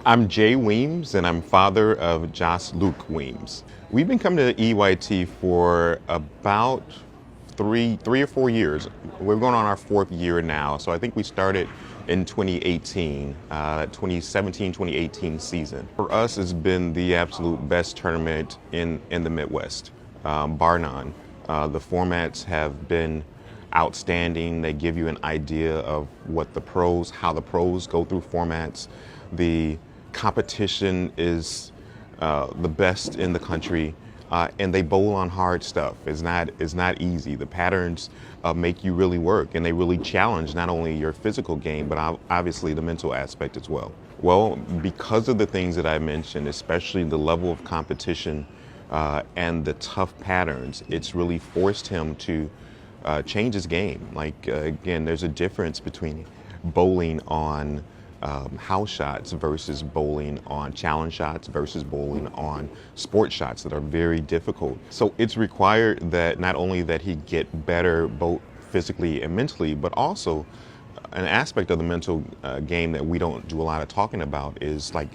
I'm Jaye Weems, and I'm father of Jos Luc Weems. We've been coming to EYT for about three or 4 years. We're going on our fourth year now, so I think we started in 2018, 2017-2018 season. For us, it's been the absolute best tournament in the Midwest, bar none. The formats have been outstanding. They give you an idea of how the pros go through formats. The competition is the best in the country, and they bowl on hard stuff. It's not easy. The patterns make you really work, and they really challenge not only your physical game, but obviously the mental aspect as well. Well, because of the things that I mentioned, especially the level of competition and the tough patterns, it's really forced him to change his game. Like, again, there's a difference between bowling on house shots versus bowling on challenge shots versus bowling on sports shots that are very difficult. So it's required that not only that he get better both physically and mentally, but also an aspect of the mental game that we don't do a lot of talking about is like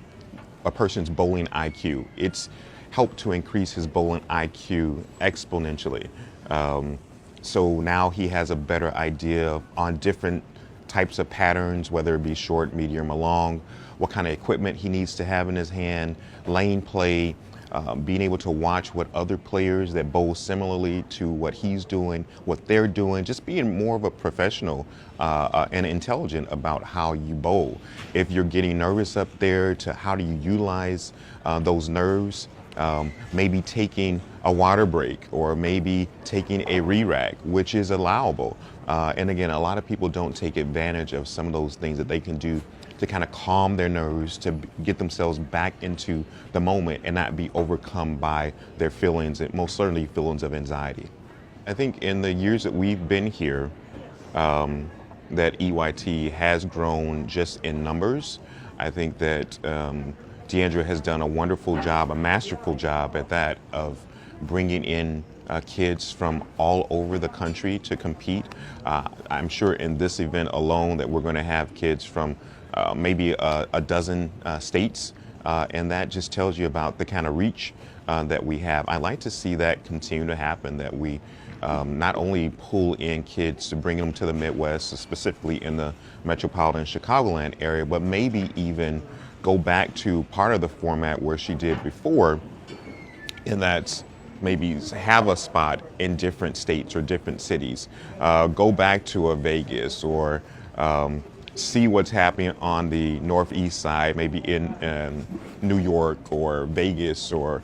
a person's bowling IQ. It's helped to increase his bowling IQ exponentially. So now he has a better idea on different types of patterns, whether it be short, medium, or long, what kind of equipment he needs to have in his hand, lane play, being able to watch what other players that bowl similarly to what he's doing, what they're doing, just being more of a professional and intelligent about how you bowl. If you're getting nervous up there, to how do you utilize those nerves? Maybe taking a water break or maybe taking a re-rack, which is allowable. And again, a lot of people don't take advantage of some of those things that they can do to kind of calm their nerves, to get themselves back into the moment and not be overcome by their feelings, and most certainly feelings of anxiety. I think in the years that we've been here, that EYT has grown just in numbers. I think that Diandra has done a wonderful job, a masterful job at that, of bringing in kids from all over the country to compete. I'm sure in this event alone that we're going to have kids from maybe a dozen states, and that just tells you about the kind of reach that we have. I like to see that continue to happen, that we not only pull in kids to bring them to the Midwest, specifically in the metropolitan Chicagoland area, but maybe even go back to part of the format where she did before, and that's maybe have a spot in different states or different cities. Go back to a Vegas, or see what's happening on the northeast side, maybe in New York or Vegas or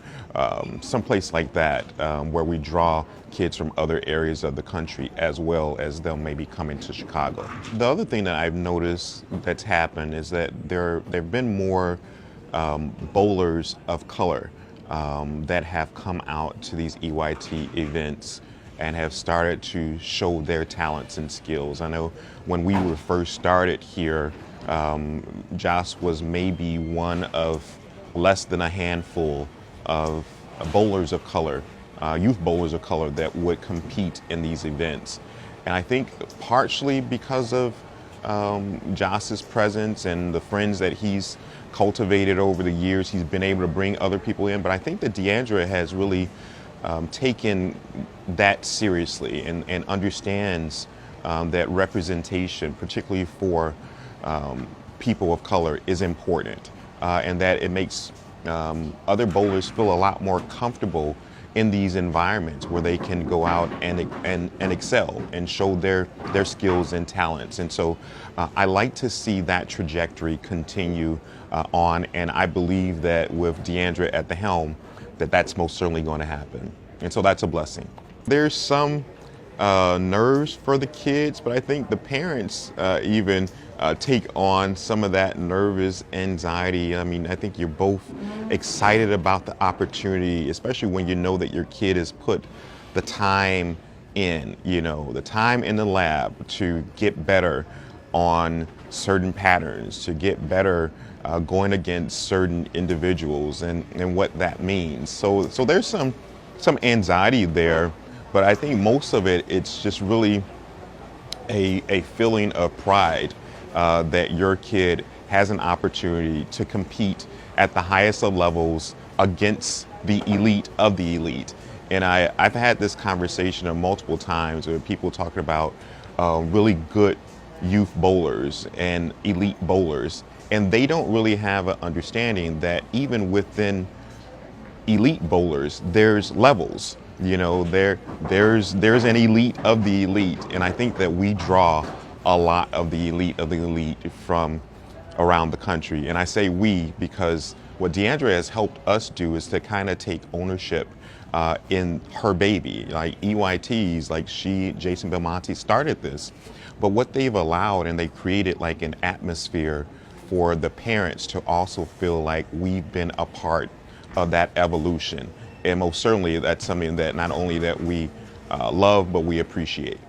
someplace like that, where we draw kids from other areas of the country as well as them maybe coming to Chicago. The other thing that I've noticed that's happened is that there have been more bowlers of color that have come out to these EYT events and have started to show their talents and skills. I know when we were first started here, Jos was maybe one of less than a handful of bowlers of color, youth bowlers of color, that would compete in these events. And I think partially because of Jos's presence and the friends that he's cultivated over the years, he's been able to bring other people in. But I think that Diandra has really taken that seriously and understands that representation, particularly for people of color, is important, and that it makes other bowlers feel a lot more comfortable in these environments where they can go out and excel and show their skills and talents. And so I like to see that trajectory continue on, and I believe that with Diandra at the helm, that's most certainly going to happen. And so that's a blessing. There's some nerves for the kids, but I think the parents even take on some of that nervous anxiety. I mean, I think you're both excited about the opportunity, especially when you know that your kid has put the time in, the time in the lab to get better on certain patterns, to get better going against certain individuals, and what that means. So there's some anxiety there, but I think most of it's just really a feeling of pride that your kid has an opportunity to compete at the highest of levels against the elite of the elite. And I've had this conversation multiple times with people talking about really good youth bowlers and elite bowlers. And they don't really have an understanding that even within elite bowlers, there's levels. You know, there's an elite of the elite, and I think that we draw a lot of the elite from around the country. And I say we because what Diandra has helped us do is to kind of take ownership in her baby. Like EYTs, like Jason Belmonte started this, but what they've allowed and they created like an atmosphere for the parents to also feel like we've been a part of that evolution. And most certainly that's something that not only that we love, but we appreciate.